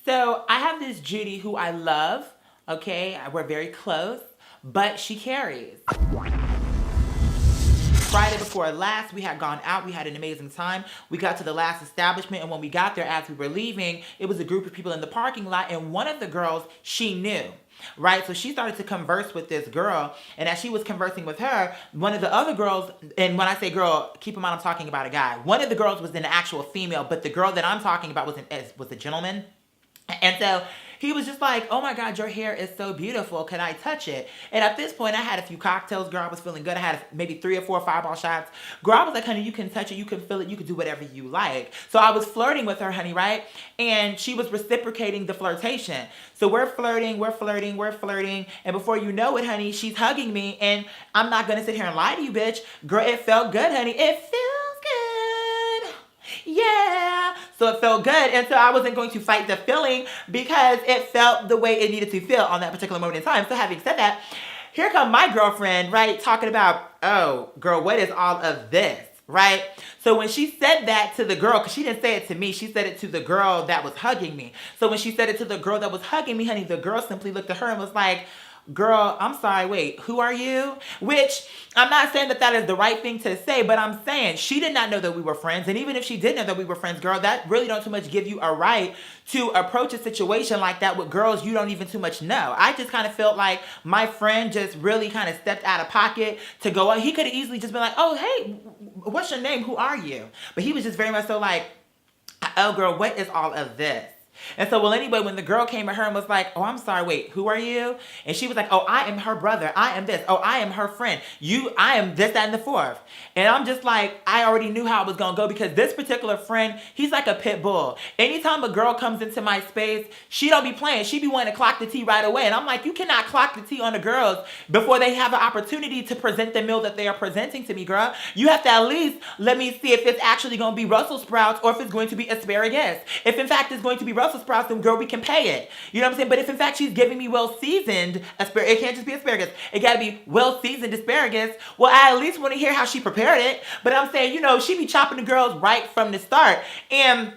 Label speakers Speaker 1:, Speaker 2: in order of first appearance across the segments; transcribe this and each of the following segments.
Speaker 1: So I have this Judy who I love. Okay, we're very close, but she carries. Friday before last, we had gone out. We had an amazing time. We got to the last establishment, and when we got there, as we were leaving, it was a group of people in the parking lot, and one of the girls she knew. Right, so she started to converse with this girl, and as she was conversing with her, one of the other girls, and when I say girl, keep in mind I'm talking about a guy. One of the girls was an actual female, but the girl that I'm talking about was a gentleman. And so he was just like, oh my God, your hair is so beautiful. Can I touch it? And at this point, I had a few cocktails. Girl, I was feeling good. I had maybe 3 or 4 fireball shots. Girl, I was like, honey, you can touch it. You can feel it. You can do whatever you like. So I was flirting with her, honey, right? And she was reciprocating the flirtation. So we're flirting. And before you know it, honey, she's hugging me. And I'm not going to sit here and lie to you, bitch. Girl, it felt good, honey. It feels good. Yeah. So it felt good. And so I wasn't going to fight the feeling because it felt the way it needed to feel on that particular moment in time. So having said that, here come my girlfriend, right? Talking about, oh, girl, what is all of this? Right? So when she said that to the girl, because she didn't say it to me, she said it to the girl that was hugging me. So when she said it to the girl that was hugging me, honey, the girl simply looked at her and was like, girl, I'm sorry, wait, who are you? Which, I'm not saying that that is the right thing to say, but I'm saying she did not know that we were friends. And even if she did know that we were friends, girl, that really don't too much give you a right to approach a situation like that with girls you don't even too much know. I just kind of felt like my friend just really kind of stepped out of pocket to go out. He could have easily just been like, oh, hey, what's your name? Who are you? But he was just very much so like, oh, girl, what is all of this? And so, well, anyway, when the girl came at her and was like, oh, I'm sorry, wait, who are you? And she was like, oh, I am her brother. I am this. Oh, I am her friend. I am this, that, and the fourth. And I'm just like, I already knew how it was going to go because this particular friend, he's like a pit bull. Anytime a girl comes into my space, she don't be playing. She be wanting to clock the tea right away. And I'm like, you cannot clock the tea on the girls before they have an opportunity to present the meal that they are presenting to me, girl. You have to at least let me see if it's actually going to be Brussels sprouts or if it's going to be asparagus. If in fact it's going to be Brussels sprouts, then girl, we can pay it. You know what I'm saying? But if in fact she's giving me well-seasoned asparagus, it can't just be asparagus. It got to be well-seasoned asparagus. Well, I at least want to hear how she prepared it. But I'm saying, you know, she be chopping the girls right from the start. And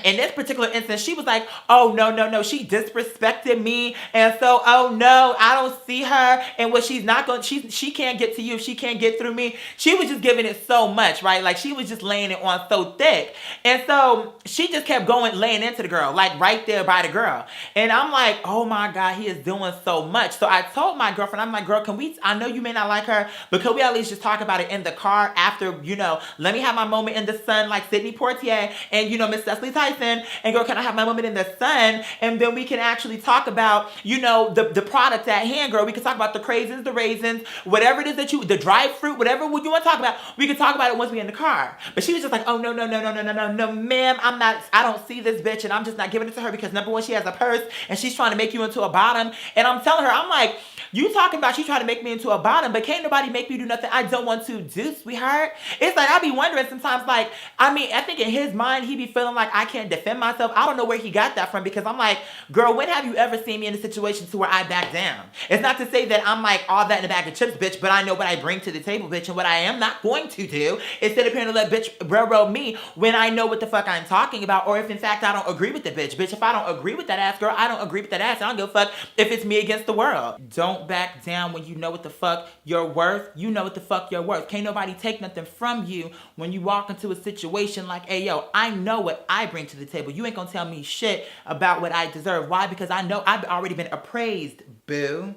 Speaker 1: in this particular instance, she was like, oh, no. She disrespected me. And so, oh, no, I don't see her. And what she's not going to, she can't get to you. She can't get through me. She was just giving it so much, right? Like she was just laying it on so thick. And so she just kept going, laying into the girl, like right there by the girl. And I'm like, oh my God, he is doing so much. So I told my girlfriend, I'm like, girl, I know you may not like her, but can we at least just talk about it in the car after, you know, let me have my moment in the sun like Sidney Poitier and, you know, Miss Cecily Tyson, and girl, can I have my moment in the sun? And then we can actually talk about, you know, the product at hand, girl. We can talk about the craisins, the raisins, whatever it is that the dried fruit, whatever you want to talk about, we can talk about it once we're in the car. But she was just like, oh, no, ma'am, I don't see this bitch, and I'm just not giving it to her because number one, she has a purse, and she's trying to make you into a bottom. And I'm telling her, I'm like, you talking about she trying to make me into a bottom, but can't nobody make me do nothing I don't want to do, sweetheart. It's like, I be wondering sometimes, like, I mean, I think in his mind, he be feeling like I can't defend myself. I don't know where he got that from because I'm like, girl, when have you ever seen me in a situation to where I back down? It's not to say that I'm like all that in a bag of chips, bitch, but I know what I bring to the table, bitch, and what I am not going to do is sit up here and let bitch railroad me when I know what the fuck I'm talking about, or if in fact I don't agree with the bitch. Bitch, if I don't agree with that ass, girl, I don't agree with that ass. I don't give a fuck if it's me against the world. Don't back down when you know what the fuck you're worth. You know what the fuck you're worth. Can't nobody take nothing from you when you walk into a situation like, hey, yo, I know what I bring to the table. You ain't gonna tell me shit about what I deserve. Why? Because I know I've already been appraised, boo.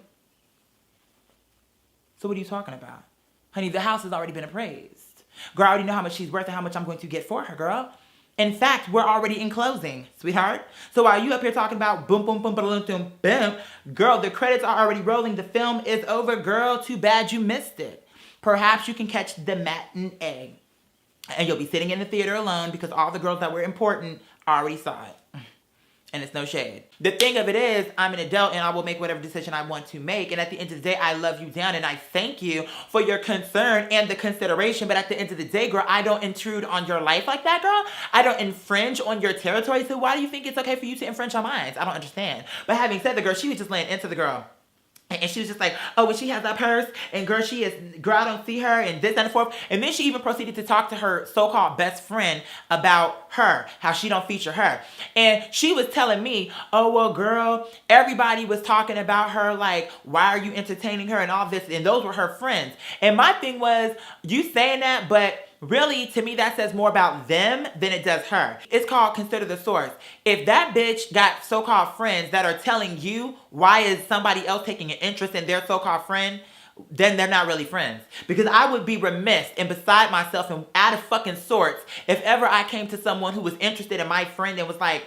Speaker 1: So what are you talking about? Honey, the house has already been appraised. Girl, I already know how much she's worth and how much I'm going to get for her, girl. In fact, we're already in closing, sweetheart. So while you up here talking about boom, boom, boom, boom, boom, boom, girl, the credits are already rolling. The film is over, girl. Too bad you missed it. Perhaps you can catch the matinee. And you'll be sitting in the theater alone because all the girls that were important already saw it. And it's no shade. The thing of it is, I'm an adult and I will make whatever decision I want to make. And at the end of the day, I love you down and I thank you for your concern and the consideration. But at the end of the day, girl, I don't intrude on your life like that, girl. I don't infringe on your territory. So why do you think it's okay for you to infringe on mine? I don't understand. But having said that, girl, she was just laying into the girl. And she was just like, oh, when she has that purse, and girl, I don't see her, and this and the fourth. And then she even proceeded to talk to her so-called best friend about her, how she don't feature her. And she was telling me, oh, well, girl, everybody was talking about her, like, why are you entertaining her and all this? And those were her friends. And my thing was, you saying that, but really, to me, that says more about them than it does her. It's called consider the source. If that bitch got so-called friends that are telling you why is somebody else taking an interest in their so-called friend, then they're not really friends. Because I would be remiss and beside myself and out of fucking sorts if ever I came to someone who was interested in my friend and was like,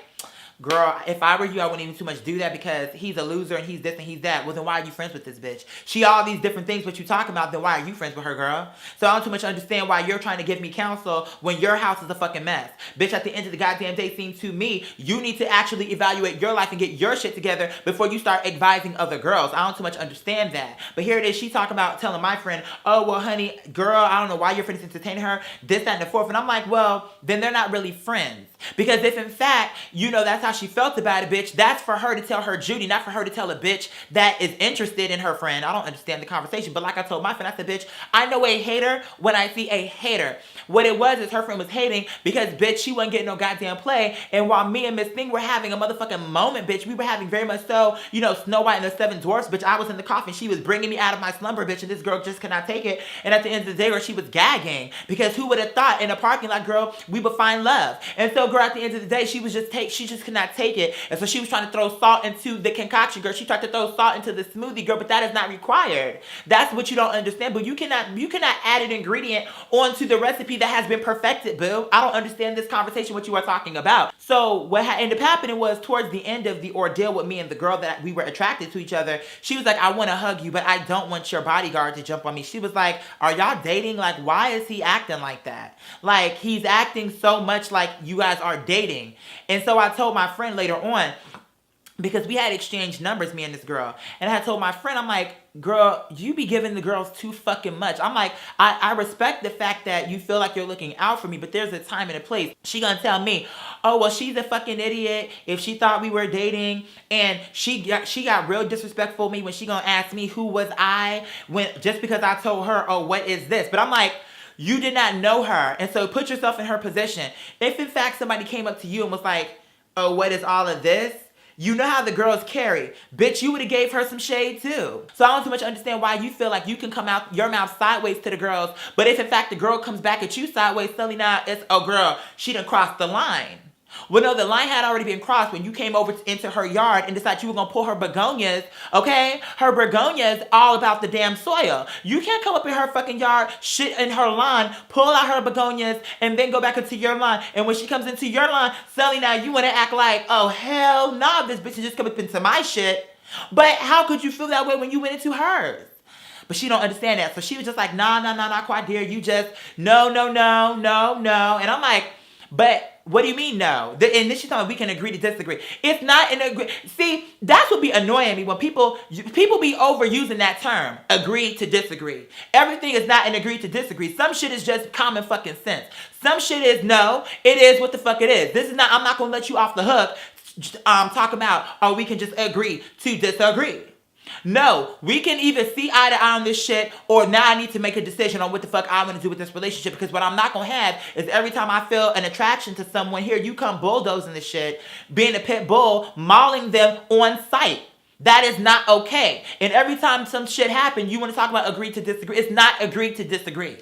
Speaker 1: girl, if I were you, I wouldn't even too much do that because he's a loser and he's this and he's that. Well, then why are you friends with this bitch? She all these different things what you talking about, then why are you friends with her, girl? So I don't too much understand why you're trying to give me counsel when your house is a fucking mess. Bitch, at the end of the goddamn day, seems to me, you need to actually evaluate your life and get your shit together before you start advising other girls. I don't too much understand that. But here it is, she talking about telling my friend, oh, well, honey, girl, I don't know why your friend is entertaining her, this, that, and the fourth. And I'm like, well, then they're not really friends. Because if in fact, you know, that's how she felt about it, bitch, that's for her to tell her Judy, not for her to tell a bitch that is interested in her friend. I don't understand the conversation. But like I told my friend, I said, bitch, I know a hater when I see a hater. What it was is her friend was hating because, bitch, she wasn't getting no goddamn play. And while me and Miss Thing were having a motherfucking moment, bitch, we were having very much so, you know, Snow White and the Seven Dwarfs, bitch, I was in the coffin. She was bringing me out of my slumber, bitch, and this girl just could not take it. And at the end of the day, girl, she was gagging because who would have thought in a parking lot, girl, we would find love. And so, girl, at the end of the day, she just could not take it. And so she was trying to throw salt into the concoction, girl. She tried to throw salt into the smoothie, girl, but that is not required. That's what you don't understand. But you cannot add an ingredient onto the recipe that has been perfected, boo. I don't understand this conversation, what you are talking about. So what ended up happening was towards the end of the ordeal with me and the girl that we were attracted to each other, she was like, I want to hug you, but I don't want your bodyguard to jump on me. She was like, are y'all dating? Like, why is he acting like that? Like, he's acting so much like you guys are dating. And so I told my friend later on, because we had exchanged numbers, me and this girl. And I told my friend, I'm like, girl, you be giving the girls too fucking much. I'm like, I respect the fact that you feel like you're looking out for me, but there's a time and a place. She gonna tell me, oh, well, she's a fucking idiot if she thought we were dating. And she got real disrespectful to me when she gonna ask me who was I, when just because I told her, oh, what is this? But I'm like, you did not know her. And so put yourself in her position. If in fact somebody came up to you and was like, oh, what is all of this? You know how the girls carry. Bitch, you would have gave her some shade too. So I don't so much understand why you feel like you can come out your mouth sideways to the girls, but if in fact the girl comes back at you sideways, suddenly now it's, oh girl, she done crossed the line. Well, no, the line had already been crossed when you came over into her yard and decided you were going to pull her begonias, okay? Her begonias all about the damn soil. You can't come up in her fucking yard, shit in her lawn, pull out her begonias, and then go back into your lawn. And when she comes into your lawn, suddenly now you want to act like, oh, hell no, this bitch is just come up into my shit. But how could you feel that way when you went into hers? But she don't understand that. So she was just like, nah, not quite dear. You just, no. And I'm like, but what do you mean no? And then she's talking, we can agree to disagree. It's not an agree. See, that's what be annoying me when people be overusing that term, agree to disagree. Everything is not an agree to disagree. Some shit is just common fucking sense. Some shit is no, it is what the fuck it is. This is not, I'm not going to let you off the hook talk about, oh, we can just agree to disagree. No, we can either see eye to eye on this shit, or now I need to make a decision on what the fuck I want to do with this relationship, because what I'm not going to have is every time I feel an attraction to someone, here you come bulldozing this shit, being a pit bull, mauling them on sight. That is not okay. And every time some shit happens, you want to talk about agree to disagree. It's not agree to disagree.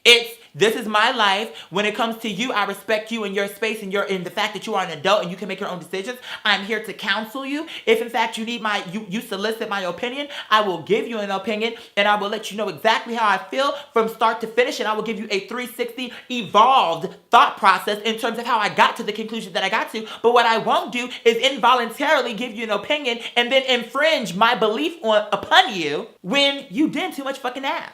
Speaker 1: It's, this is my life. When it comes to you, I respect you and your space and in the fact that you are an adult and you can make your own decisions. I'm here to counsel you. If in fact you need you solicit my opinion, I will give you an opinion and I will let you know exactly how I feel from start to finish, and I will give you a 360 evolved thought process in terms of how I got to the conclusion that I got to. But what I won't do is involuntarily give you an opinion and then infringe my belief upon you when you didn't too much fucking ask.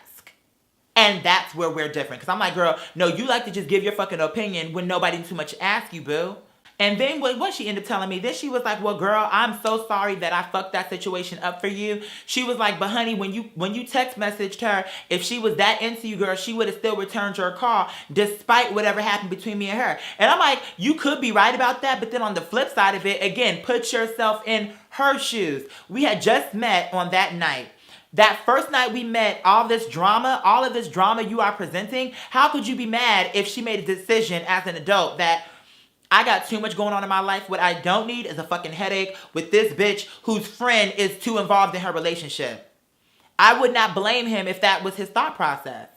Speaker 1: And that's where we're different. Because I'm like, girl, no, you like to just give your fucking opinion when nobody too much asks you, boo. And then what she ended up telling me, then she was like, well, girl, I'm so sorry that I fucked that situation up for you. She was like, but honey, when you text messaged her, if she was that into you, girl, she would have still returned your call despite whatever happened between me and her. And I'm like, you could be right about that. But then on the flip side of it, again, put yourself in her shoes. We had just met on that night. That first night we met, all of this drama you are presenting, how could you be mad if she made a decision as an adult that I got too much going on in my life. What I don't need is a fucking headache with this bitch whose friend is too involved in her relationship. I would not blame him if that was his thought process.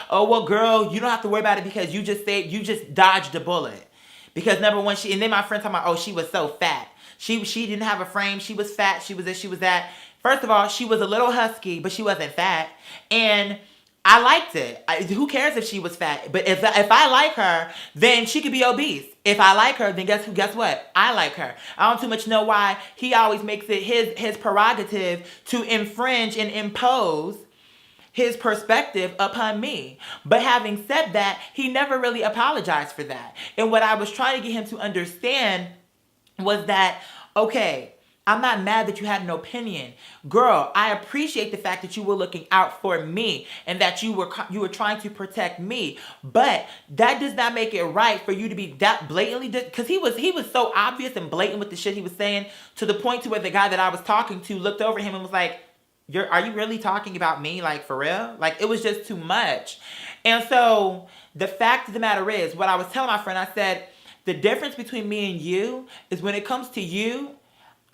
Speaker 1: Oh, well, girl, you don't have to worry about it because you just dodged a bullet. Because number one, and then my friend talking about, oh, she was so fat. She didn't have a frame. She was fat. She was this, she was that. First of all, she was a little husky, but she wasn't fat. And I liked it. Who cares if she was fat? But if I like her, then she could be obese. If I like her, then guess what? I like her. I don't too much know why he always makes it his prerogative to infringe and impose his perspective upon me. But having said that, he never really apologized for that. And what I was trying to get him to understand was that, okay, I'm not mad that you had an opinion. Girl, I appreciate the fact that you were looking out for me and that you were trying to protect me. But that does not make it right for you to be that blatantly, because he was so obvious and blatant with the shit he was saying, to the point to where the guy that I was talking to looked over him and was like, are you really talking about me? Like, for real? Like, it was just too much. And so the fact of the matter is, what I was telling my friend, I said, the difference between me and you is when it comes to you,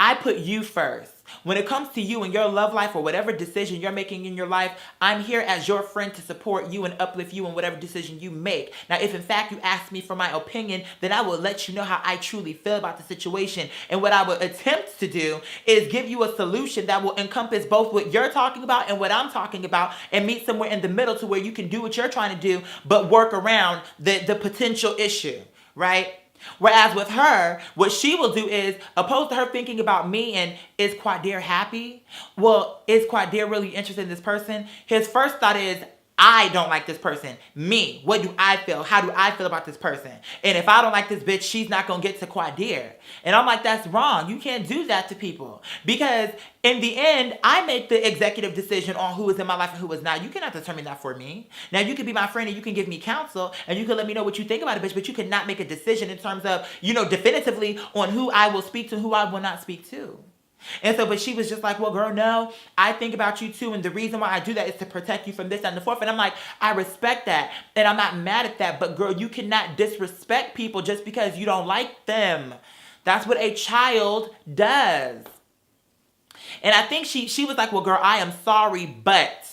Speaker 1: I put you first. When it comes to you and your love life or whatever decision you're making in your life, I'm here as your friend to support you and uplift you in whatever decision you make. Now, if in fact you ask me for my opinion, then I will let you know how I truly feel about the situation. And what I will attempt to do is give you a solution that will encompass both what you're talking about and what I'm talking about, and meet somewhere in the middle to where you can do what you're trying to do, but work around the potential issue, right? Whereas with her, what she will do is, opposed to her thinking about me and is Quadir happy? Well, is Quadir really interested in this person? His first thought is, I don't like this person. Me. What do I feel? How do I feel about this person? And if I don't like this bitch, she's not going to get to Quadir. And I'm like, that's wrong. You can't do that to people. Because in the end, I make the executive decision on who is in my life and who is not. You cannot determine that for me. Now, you can be my friend and you can give me counsel and you can let me know what you think about a bitch, but you cannot make a decision in terms of, definitively on who I will speak to and who I will not speak to. And so, but she was just like, well, girl, no, I think about you too. And the reason why I do that is to protect you from this and the fourth. And I'm like, I respect that. And I'm not mad at that. But girl, you cannot disrespect people just because you don't like them. That's what a child does. And I think she was like, well, girl, I am sorry, but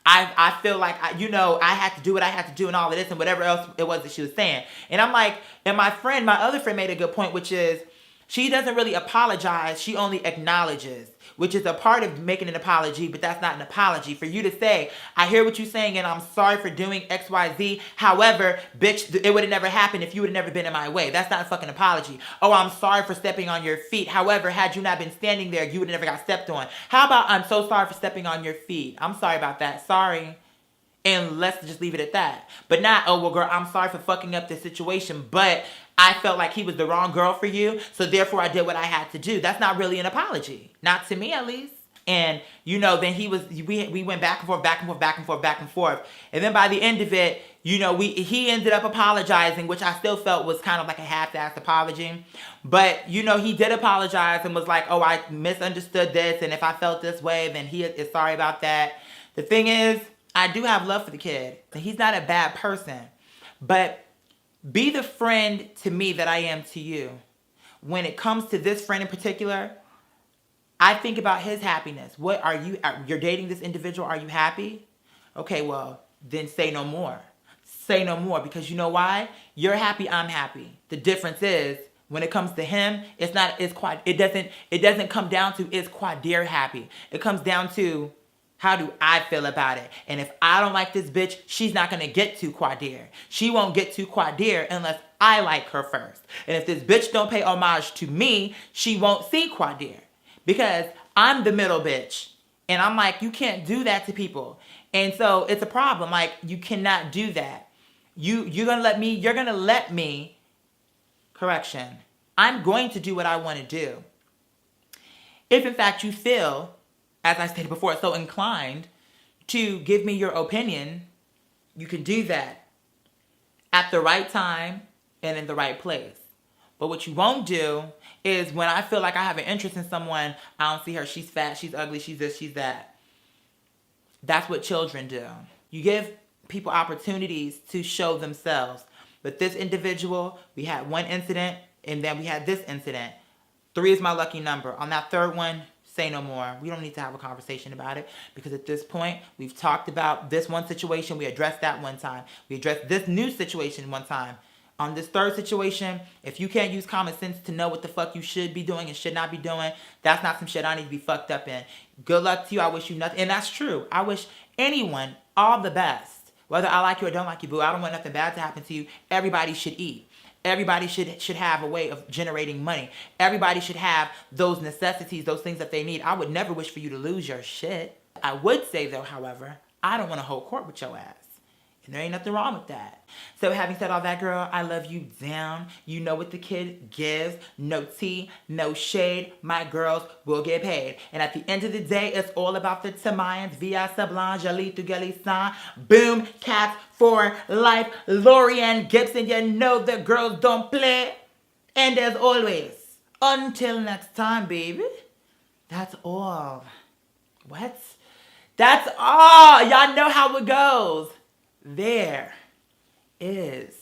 Speaker 1: I feel like, I had to do what I had to do and all of this and whatever else it was that she was saying. And I'm like, and my other friend made a good point, which is, she doesn't really apologize. She only acknowledges, which is a part of making an apology, but that's not an apology. For you to say, I hear what you're saying and I'm sorry for doing X, Y, Z. However, bitch, it would have never happened if you would have never been in my way. That's not a fucking apology. Oh, I'm sorry for stepping on your feet. However, had you not been standing there, you would have never got stepped on. How about, I'm so sorry for stepping on your feet. I'm sorry about that. Sorry. And let's just leave it at that. But not, oh, well, girl, I'm sorry for fucking up this situation, but I felt like he was the wrong girl for you, so therefore I did what I had to do. That's not really an apology. Not to me, at least. And, then we went back and forth, back and forth, back and forth, back and forth. And then by the end of it, he ended up apologizing, which I still felt was kind of like a half-assed apology. But, he did apologize and was like, oh, I misunderstood this, and if I felt this way, then he is sorry about that. The thing is, I do have love for the kid. He's not a bad person. But be the friend to me that I am to you. When it comes to this friend in particular, I think about his happiness. What are you? You're dating this individual. Are you happy? Okay, well, then say no more. Say no more, because you know why? You're happy, I'm happy. The difference is, when it comes to him, it doesn't come down to, is Quadir happy? It comes down to, how do I feel about it? And if I don't like this bitch, she's not going to get to Quadir. She won't get to Quadir unless I like her first. And if this bitch don't pay homage to me, she won't see Quadir. Because I'm the middle bitch. And I'm like, you can't do that to people. And so it's a problem. Like, you cannot do that. You're going to let me, correction, I'm going to do what I want to do. If in fact you feel, as I stated before, so inclined to give me your opinion, you can do that at the right time and in the right place. But what you won't do is, when I feel like I have an interest in someone, I don't see her, she's fat, she's ugly, she's this, she's that. That's what children do. You give people opportunities to show themselves. But this individual, we had one incident, and then we had this incident. 3 is my lucky number. On that third one, say no more. We don't need to have a conversation about it, because at this point, we've talked about this one situation. We addressed that one time. We addressed this new situation one time. On this third situation, if you can't use common sense to know what the fuck you should be doing and should not be doing, that's not some shit I need to be fucked up in. Good luck to you. I wish you nothing. And that's true. I wish anyone all the best. Whether I like you or don't like you, boo, I don't want nothing bad to happen to you. Everybody should eat. Everybody should have a way of generating money. Everybody should have those necessities, those things that they need. I would never wish for you to lose your shit. I would say, though, however, I don't want to hold court with your ass. And there ain't nothing wrong with that. So having said all that, girl, I love you down. You know what the kid gives. No tea, no shade. My girls will get paid. And at the end of the day, it's all about the Tamayans. Via Sablan, Jalith Galisan. Boom, cats for life. Lorianne Gibson, you know the girls don't play. And as always, until next time, baby. That's all. What? That's all. Y'all know how it goes. There is